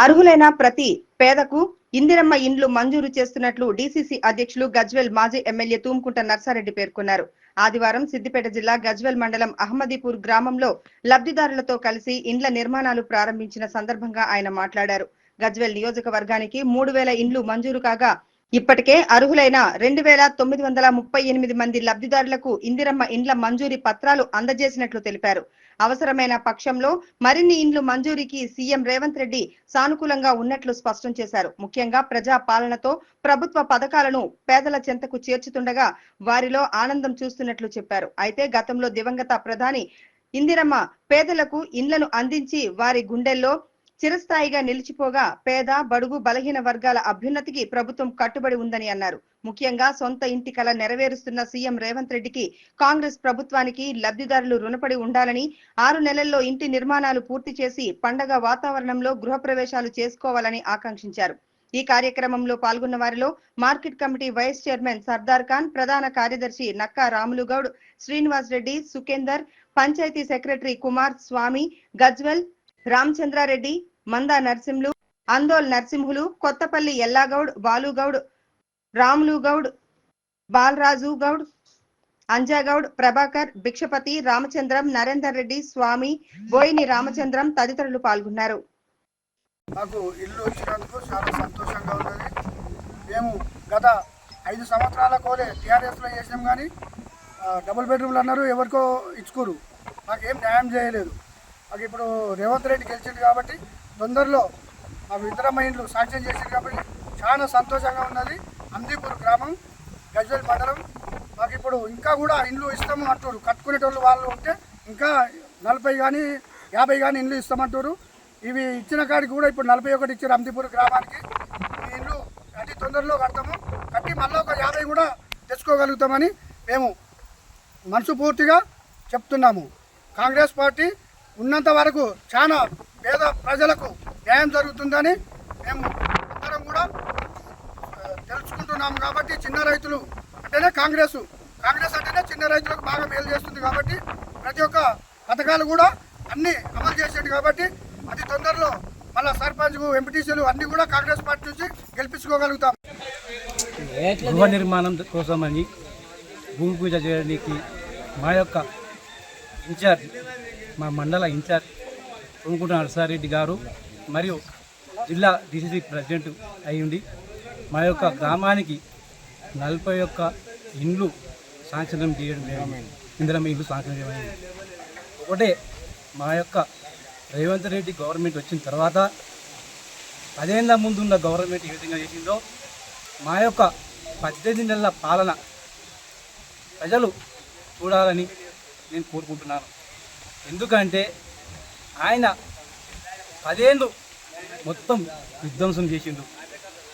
అర్హులైన ప్రతి పేదకు ఇందిరమ్మ ఇండ్లు మంజూరు చేస్తున్నట్లు డీసీసీ అధ్యక్షులు గజ్వేల్ మాజీ ఎమ్మెల్యే తూముకుంట నర్సారెడ్డి పేర్కొన్నారు. ఆదివారం సిద్దిపేట జిల్లా గజ్వేల్ మండలం అహ్మదీపూర్ గ్రామంలో లబ్ధిదారులతో కలిసి ఇండ్ల నిర్మాణాలు ప్రారంభించిన సందర్భంగా ఆయన మాట్లాడారు. గజ్వేల్ నియోజకవర్గానికి 3000 ఇండ్లు మంజూరు కాగా ఇప్పటికే అర్హులైన 2938 మంది లబ్ధిదారులకు ఇందిరమ్మ ఇండ్ల మంజూరీ పత్రాలు అందజేసినట్లు తెలిపారు. అవసరమైన పక్షంలో మరిన్ని ఇండ్లు మంజూరీకి సీఎం రేవంత్ రెడ్డి సానుకూలంగా ఉన్నట్లు స్పష్టం చేశారు. ముఖ్యంగా ప్రజా పాలనతో ప్రభుత్వ పథకాలను పేదల చెంతకు చేర్చుతుండగా వారిలో ఆనందం చూస్తున్నట్లు చెప్పారు. అయితే గతంలో దివంగత ప్రధాని ఇందిరమ్మ పేదలకు ఇండ్లను అందించి వారి గుండెల్లో చిరస్థాయిగా నిలిచిపోగా పేద బడుగు బలహీన వర్గాల అభ్యున్నతికి ప్రభుత్వం కట్టుబడి ఉందని అన్నారు. ముఖ్యంగా సొంత ఇంటి కల నెరవేరుస్తున్న సీఎం రేవంత్ రెడ్డికి కాంగ్రెస్ ప్రభుత్వానికి లబ్ధిదారులు రుణపడి ఉండాలని 6 నెలల్లో ఇంటి నిర్మాణాలు పూర్తి చేసి పండగ వాతావరణంలో గృహప్రవేశాలు చేసుకోవాలని ఆకాంక్షించారు. ఈ కార్యక్రమంలో పాల్గొన్న వారిలో market committee vice chairman Sardar Khan, ప్రధాన కార్యదర్శి నక్కా రాములుగౌడ్, శ్రీనివాస్ రెడ్డి, సుకేందర్, పంచాయతీ సెక్రటరీ కుమార్ స్వామి, గజ్వెల్ రామచంద్రారెడ్డి, మందా నర్సింహులు, అందోల్ నర్సింహులు, కొత్తపల్లి ఎల్లాగౌడ్, బాలుగౌడ్, రాములుగౌడ్, బాలరాజు గౌడ్, అంజాగౌడ్, ప్రభాకర్, భిక్షపతి, రామచంద్రం, నరేందర్ రెడ్డి, స్వామి, బోయిని రామచంద్రం తదితరులు పాల్గొన్నారు. మాకు ఇల్లు వచ్చినందుకు చాలా సంతోషంగా ఉన్నది. మేము గత 5 సంవత్సరాల కోలే టీఆర్ఎస్లో చేసినాం, కానీ డబుల్ బెడ్రూమ్లు అన్నారు, ఎవరికో ఇచ్చుకోరు, మాకేం న్యాయం చేయలేదు. మాకు ఇప్పుడు రేవంత్ రెడ్డి గెలిచింది కాబట్టి తొందరలో మాకు ఇందిరమ్మ ఇండ్లు శాంక్షన్ చేసింది కాబట్టి చాలా సంతోషంగా ఉన్నది. అహ్మదీపూర్ గ్రామం, గజ్వేల్ మండలం. మాకు ఇప్పుడు ఇంకా కూడా ఇండ్లు ఇస్తాము అంటారు. కట్టుకునేటోళ్ళు వాళ్ళు ఉంటే ఇంకా 40 కానీ 50 కానీ ఇండ్లు ఇస్తామంటారు. ఇవి ఇచ్చిన కాడికి కూడా ఇప్పుడు 41 ఇచ్చారు అహ్మదీపూర్ గ్రామానికి. ఈ ఇండ్లు అతి తొందరలో కట్టి మళ్ళీ ఒక 50 కూడా తెచ్చుకోగలుగుతామని మేము మనస్ఫూర్తిగా చెప్తున్నాము. కాంగ్రెస్ పార్టీ ఉన్నంత వరకు చాలా పేద ప్రజలకు న్యాయం జరుగుతుందని మేము అందరం కూడా తెలుసుకుంటున్నాము. కాబట్టి చిన్న రైతులు అంటేనే కాంగ్రెస్ అంటేనే చిన్న రైతులకు బాగా మేలు చేస్తుంది. కాబట్టి ప్రతి ఒక్క పథకాలు కూడా అన్నీ అమలు చేసేది. కాబట్టి అతి తొందరలో మళ్ళీ సర్పంచ్లు, ఎంపీటీసీలు అన్నీ కూడా కాంగ్రెస్ పార్టీ నుంచి గెలిపించుకోగలుగుతాం. గృహ నిర్మాణం కోసమని భూమి పూజ చేయడానికి మా యొక్క ఇన్ఛార్జ్, మా మండల ఇన్ఛార్జ్ తూముకుంట నర్సారెడ్డి గారు మరియు జిల్లా డీసీసీ ప్రెసిడెంట్ అయ్యుండి మా యొక్క గ్రామానికి 41 ఇండ్లు శాంక్షన్ చేయడం, ఇందిరమ్మ ఇండ్లు శాంక్షన్ చేయడం. ఒకటే మా యొక్క రేవంత్ రెడ్డి గవర్నమెంట్ వచ్చిన తర్వాత 10 ఏళ్ల ముందున్న గవర్నమెంట్ ఏ విధంగా చేసిందో మా యొక్క 18 నెలల పాలన ప్రజలు చూడాలని నేను కోరుకుంటున్నాను. ఎందుకంటే ఆయన 10 ఏళ్ళు మొత్తం విధ్వంసం చేసిండు.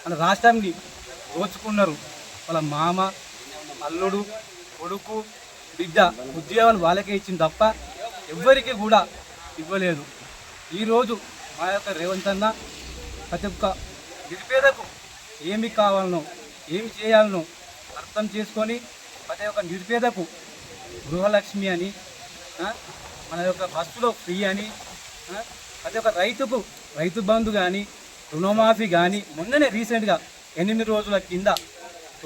మన రాష్ట్రాన్ని దోచుకున్నారు. వాళ్ళ మామ, అల్లుడు, కొడుకు, బిడ్డ ఉద్యోగాలు వాళ్ళకే ఇచ్చింది తప్ప ఎవ్వరికి కూడా ఇవ్వలేదు. ఈరోజు మా యొక్క రేవంత్ అన్న ప్రతి ఒక్క నిరుపేదకు ఏమి కావాలనో, ఏమి చేయాలనో అర్థం చేసుకొని ప్రతి ఒక్క నిరుపేదకు గృహలక్ష్మి అని, మన యొక్క బస్సులో ఫ్రీ అని, ప్రతి ఒక్క రైతుకు రైతు బంధు కానీ, రుణమాఫీ కానీ, మొన్ననే రీసెంట్గా 8 రోజుల కింద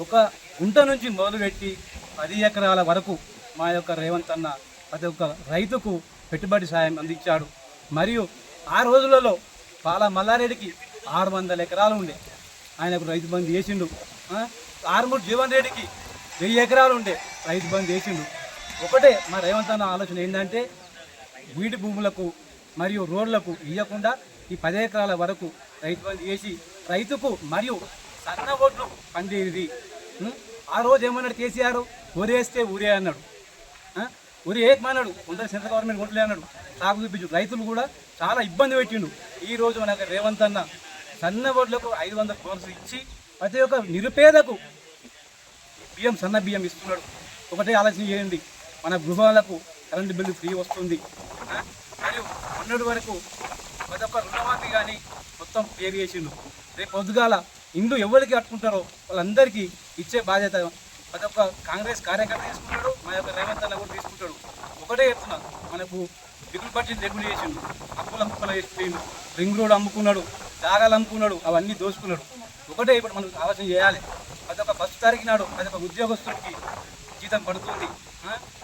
1 గుంట నుంచి మొదలుపెట్టి 10 ఎకరాల వరకు మా యొక్క రేవంత్ అన్న ప్రతి ఒక్క రైతుకు పెట్టుబడి సాయం అందించాడు. మరియు ఆ రోజులలో పాల మల్లారెడ్డికి 600 ఎకరాలు ఉండే, ఆయనకు రైతు బంధు చేసిండు. ఆర్మూర్ జీవన్ రెడ్డికి 1000 ఎకరాలు ఉండే, రైతు బంధు చేసిండు. ఒకటే మా రేవంత్ అన్న ఆలోచన ఏంటంటే వీటి భూములకు మరియు రోడ్లకు ఇవ్వకుండా ఈ 10 ఎకరాల వరకు రైతు బంధు చేసి రైతుకు మరియు సన్న ఓట్లు పండేది. ఆ రోజు ఏమన్నాడు కేసీఆర్, ఊరేస్తే ఊరే అన్నాడు, ఊరి ఏకమన్నాడు, కొందరు సెంట్రల్ గవర్నమెంట్ ఓట్లే అన్నాడు. సాగు చూపించు రైతులు కూడా చాలా ఇబ్బంది పెట్టిండు. ఈరోజు మనకు రేవంత్ అన్న సన్న ఓట్లకు 500 కోర్సు ఇచ్చి ప్రతి ఒక్క నిరుపేదకు బియ్యం, సన్న బియ్యం ఇస్తున్నాడు. ఒకటే ఆలోచన చేయండి, మన గృహాలకు కరెంటు బిల్లు ఫ్రీ వస్తుంది. మరియు మొన్నటి వరకు ప్రతి ఒక్క రుణమాఫీ కానీ మొత్తం క్లియర్ చేసిండు. రేపు పొద్దుగాల ఇండ్లు ఎవరికి కట్టుకుంటారో వాళ్ళందరికీ ఇచ్చే బాధ్యత ప్రతి ఒక్క కాంగ్రెస్ కార్యకర్త తీసుకుంటాడు, మా యొక్క రేవంత్ అన్న కూడా తీసుకుంటాడు. ఒకటే చెప్తున్నా, మనకు దిగులు బడ్జెట్ రెగ్యుల్ చేసిండు, అప్పుల ముక్కలు వేసిపోయిండు, రింగ్ రోడ్ అమ్ముకున్నాడు, జాగాలు అమ్ముకున్నాడు, అవన్నీ దోసుకున్నాడు. ఒకటే ఇప్పుడు మనం ఆలోచన చేయాలి. అదొక 1 తారీఖు నాడు అదొక ఉద్యోగస్తుడికి జీతం పడుతుంది.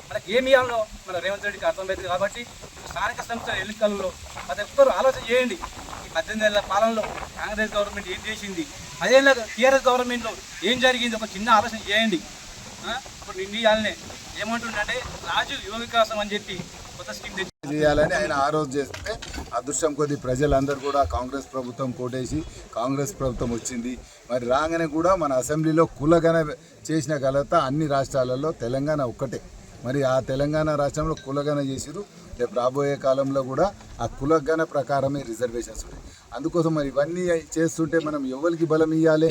మనకి ఏమి ఇవ్వాలో మన రేవంత్ రెడ్డికి అర్థమవుతుంది. కాబట్టి స్థానిక సంస్థల ఎన్నికల్లో ప్రతి ఒక్కరు ఆలోచన చేయండి. ఈ 18 ఏళ్ల పాలనలో కాంగ్రెస్ గవర్నమెంట్ ఏం చేసింది, 10 ఏళ్ళ టీఆర్ఎస్ గవర్నమెంట్లో ఏం జరిగింది, ఒక చిన్న ఆలోచన చేయండి. ఇప్పుడు నిండియాలనే ఏమంటుండే రాజు యువ వికాసం అని చెప్పి కొత్త స్కీమ్ చేయాలని ఆయన ఆ రోజు చేస్తే అదృష్టం కొద్ది ప్రజలందరూ కూడా కాంగ్రెస్ ప్రభుత్వం కోటేసి కాంగ్రెస్ ప్రభుత్వం వచ్చింది. మరి రాగానే కూడా మన అసెంబ్లీలో కులగణ చేసిన ఘనత అన్ని రాష్ట్రాలలో తెలంగాణ ఒక్కటే. మరి ఆ తెలంగాణ రాష్ట్రంలో కులగణ చేసిరు. రేపు రాబోయే కాలంలో కూడా ఆ కులగణ ప్రకారమే రిజర్వేషన్స్ ఉన్నాయి. అందుకోసం మరి ఇవన్నీ చేస్తుంటే మనం ఎవరికి బలం ఇవ్వాలి?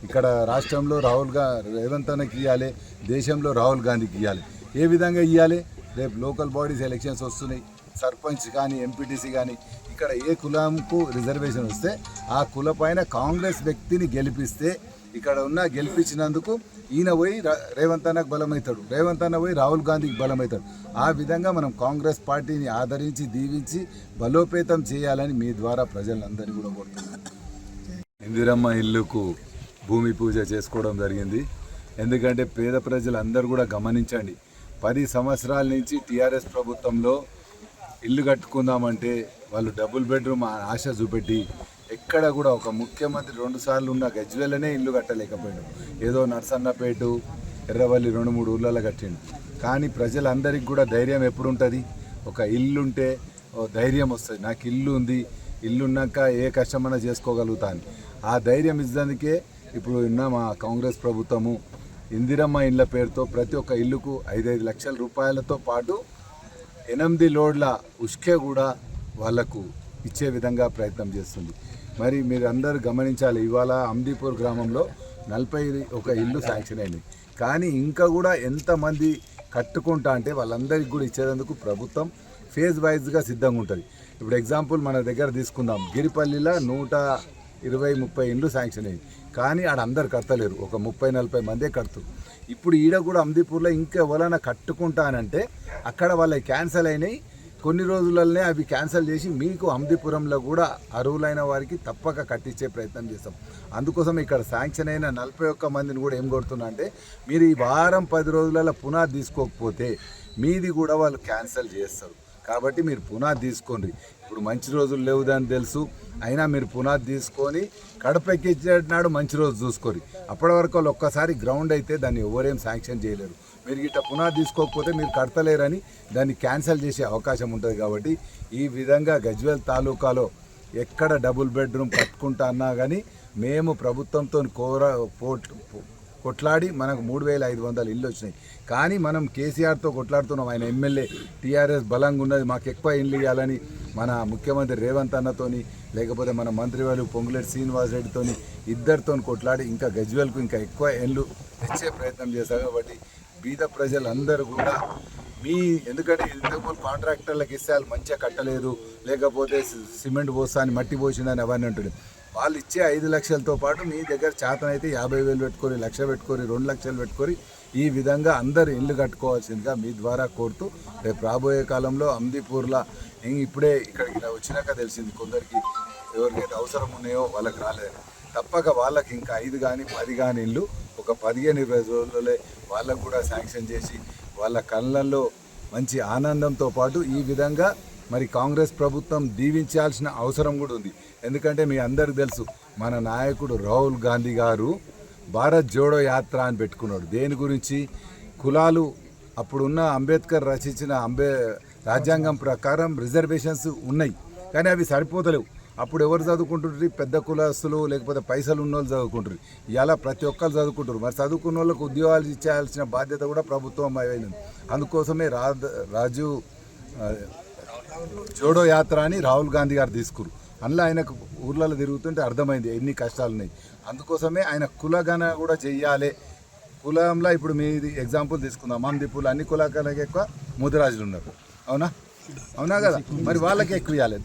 ఇక్కడ రాష్ట్రంలో రేవంత్ అన్నకి ఇవ్వాలి, దేశంలో రాహుల్ గాంధీకి ఇవ్వాలి. ఏ విధంగా ఇవ్వాలి? రేపు లోకల్ బాడీస్ ఎలక్షన్స్ వస్తున్నాయి. సర్పంచ్ కానీ ఎంపీటీసీ కానీ ఇక్కడ ఏ కులంకు రిజర్వేషన్ వస్తే ఆ కుల పైన కాంగ్రెస్ వ్యక్తిని గెలిపిస్తే ఇక్కడ గెలిపించినందుకు ఈయన పోయి రేవంత్ అన్నకు బలమవుతాడు, రేవంత్ అన్న పోయి రాహుల్ గాంధీకి బలమవుతాడు. ఆ విధంగా మనం కాంగ్రెస్ పార్టీని ఆదరించి దీవించి బలోపేతం చేయాలని మీ ద్వారా ప్రజలందరినీ కూడా కోరుతున్నాను. ఇందిరమ్మ ఇల్లుకు భూమి పూజ చేసుకోవడం జరిగింది. ఎందుకంటే పేద ప్రజలందరూ కూడా గమనించండి, 10 సంవత్సరాల నుంచి టీఆర్ఎస్ ప్రభుత్వంలో ఇల్లు కట్టుకుందామంటే వాళ్ళు డబుల్ బెడ్రూమ్ ఆశ చూపెట్టి ఎక్కడ కూడా ఒక ముఖ్యమంత్రి 2 సార్లు ఉన్న గజ్వేలనే ఇల్లు కట్టలేకపోయాడు. ఏదో నర్సన్నపేట, ఎర్రవల్లి 2-3 ఊర్లలో కట్టిండు. కానీ ప్రజలందరికీ కూడా ధైర్యం ఎప్పుడు ఉంటుంది? ఒక ఇల్లు ఉంటే ధైర్యం వస్తుంది. నాకు ఇల్లు ఉంది, ఇల్లు ఉన్నాక ఏ కష్టమైనా చేసుకోగలుగుతాను. ఆ ధైర్యం ఇచ్చేందుకే ఇప్పుడు ఉన్న మా కాంగ్రెస్ ప్రభుత్వము ఇందిరమ్మ ఇళ్ళ పేరుతో ప్రతి ఒక్క ఇల్లుకు 5-5 లక్షల రూపాయలతో పాటు 8 లోడ్ల ఉష్కే కూడా వాళ్లకు ఇచ్చే విధంగా ప్రయత్నం చేస్తుంది. మరి మీరు అందరూ గమనించాలి, ఇవాళ అమ్దీపూర్ గ్రామంలో 41 ఇల్లు శాంక్షన్ అయింది. కానీ ఇంకా కూడా ఎంతమంది కట్టుకుంటా అంటే వాళ్ళందరికీ కూడా ఇచ్చేందుకు ప్రభుత్వం ఫేజ్ వైజ్గా సిద్ధంగా ఉంటుంది. ఇప్పుడు ఎగ్జాంపుల్ మన దగ్గర తీసుకుందాం, గిరిపల్లిలో 120-130 ఇండ్లు శాంక్షన్ అయ్యింది. కానీ ఆడ అందరు కట్టలేరు, ఒక 30-40 మందే కడుతురు. ఇప్పుడు ఈడ కూడా అమ్దీపూర్లో ఇంకా ఎవరైనా కట్టుకుంటానంటే అక్కడ వాళ్ళకి క్యాన్సల్ అయినాయి. కొన్ని రోజులనే అవి క్యాన్సిల్ చేసి మీకు అమ్దీపురంలో కూడా అర్హులైన వారికి తప్పక కట్టించే ప్రయత్నం చేస్తాం. అందుకోసం ఇక్కడ శాంక్షన్ అయిన 41 మందిని కూడా ఏం కొడుతున్నా అంటే, మీరు ఈ వారం 10 రోజులలో పునాది తీసుకోకపోతే మీది కూడా వాళ్ళు క్యాన్సిల్ చేస్తారు. కాబట్టి మీరు పునాది తీసుకోండి. ఇప్పుడు మంచి రోజులు లేవుదని తెలుసు, అయినా మీరు పునాది తీసుకొని కడపెక్కించేనాడు మంచి రోజు చూసుకోరు. అప్పటి వరకు వాళ్ళు ఒక్కసారి గ్రౌండ్ అయితే దాన్ని ఎవరేం శాంక్షన్ చేయలేరు. మీరు గిట్ట పునాది తీసుకోకపోతే మీరు కడతలేరని దాన్ని క్యాన్సిల్ చేసే అవకాశం ఉంటుంది. కాబట్టి ఈ విధంగా గజ్వేల్ తాలూకాలో ఎక్కడ డబుల్ బెడ్రూమ్ కట్టుకుంటా అన్నా కానీ మేము ప్రభుత్వంతో కొట్లాడి మనకు 3500 ఇళ్ళు వచ్చినాయి. కానీ మనం కేసీఆర్తో కొట్లాడుతున్నాం. ఆయన ఎమ్మెల్యే టీఆర్ఎస్ బలంగా ఉన్నది, మాకు ఎక్కువ ఇళ్ళు ఇవ్వాలని మన ముఖ్యమంత్రి రేవంత్ అన్నతోని, లేకపోతే మన మంత్రివాళ్ళు పొంగులేటి శ్రీనివాస్ రెడ్డితోని ఇద్దరితో కొట్లాడి ఇంకా గజ్వేల్కు ఇంకా ఎక్కువ ఇళ్ళు తెచ్చే ప్రయత్నం చేశారు. కాబట్టి బీద ప్రజలందరూ కూడా ఎందుకంటే ఇంతకుముందు కాంట్రాక్టర్లకు ఇస్తే వాళ్ళు మంచిగా కట్టలేదు, లేకపోతే సిమెంట్ పోస్తా అని మట్టి పోసిందని అవన్నీ అంటుంది. వాళ్ళు ఇచ్చే 5 లక్షలతో పాటు మీ దగ్గర చేతనైతే 50,000 పెట్టుకొని, 1,00,000 పెట్టుకొని, 2 లక్షలు పెట్టుకొని ఈ విధంగా అందరు ఇల్లు కట్టుకోవాల్సిందిగా మీ ద్వారా కోరుతూ, రేపు రాబోయే కాలంలో అమ్దీపూర్లో ఇప్పుడే ఇక్కడికి వచ్చినాక తెలిసింది కొందరికి ఎవరికైతే అవసరం ఉన్నాయో వాళ్ళకి రాలేదు. తప్పక వాళ్ళకి ఇంకా 5 కానీ 10 కానీ ఇల్లు ఒక 15-20 రోజులలో వాళ్ళకు కూడా శాంక్షన్ చేసి వాళ్ళ కళ్ళల్లో మంచి ఆనందంతో పాటు ఈ విధంగా మరి కాంగ్రెస్ ప్రభుత్వం దీవించాల్సిన అవసరం కూడా ఉంది. ఎందుకంటే మీ అందరికి తెలుసు, మన నాయకుడు రాహుల్ గాంధీ గారు భారత్ జోడో యాత్ర అని పెట్టుకున్నాడు. దేని గురించి? కులాలు అప్పుడున్న అంబేద్కర్ రచించిన రాజ్యాంగం ప్రకారం రిజర్వేషన్స్ ఉన్నాయి, కానీ అవి సరిపోతలేవు. అప్పుడు ఎవరు చదువుకుంటుంటారు? పెద్ద కులస్తులు, లేకపోతే పైసలు ఉన్న వాళ్ళు చదువుకుంటారు. ఇలా ప్రతి ఒక్కరు చదువుకుంటారు. మరి చదువుకున్న వాళ్ళకు ఉద్యోగాలు ఇచ్చేయాల్సిన బాధ్యత కూడా ప్రభుత్వం అయింది. అందుకోసమే రాజు జోడో యాత్ర అని రాహుల్ గాంధీ గారు తీసుకురు. అందులో ఆయనకు ఊర్లలో తిరుగుతుంటే అర్థమైంది ఎన్ని కష్టాలు ఉన్నాయి. అందుకోసమే ఆయన కులగణ కూడా చెయ్యాలి. కులంలో ఇప్పుడు మీది ఎగ్జాంపుల్ తీసుకుందాం, అమ్దీపూర్లో అన్ని కులాలకు ఎక్కువ ముదిరాజులు ఉన్నారు, అవునా కదా? మరి వాళ్ళకి ఎక్కువ ఇవ్వాలి.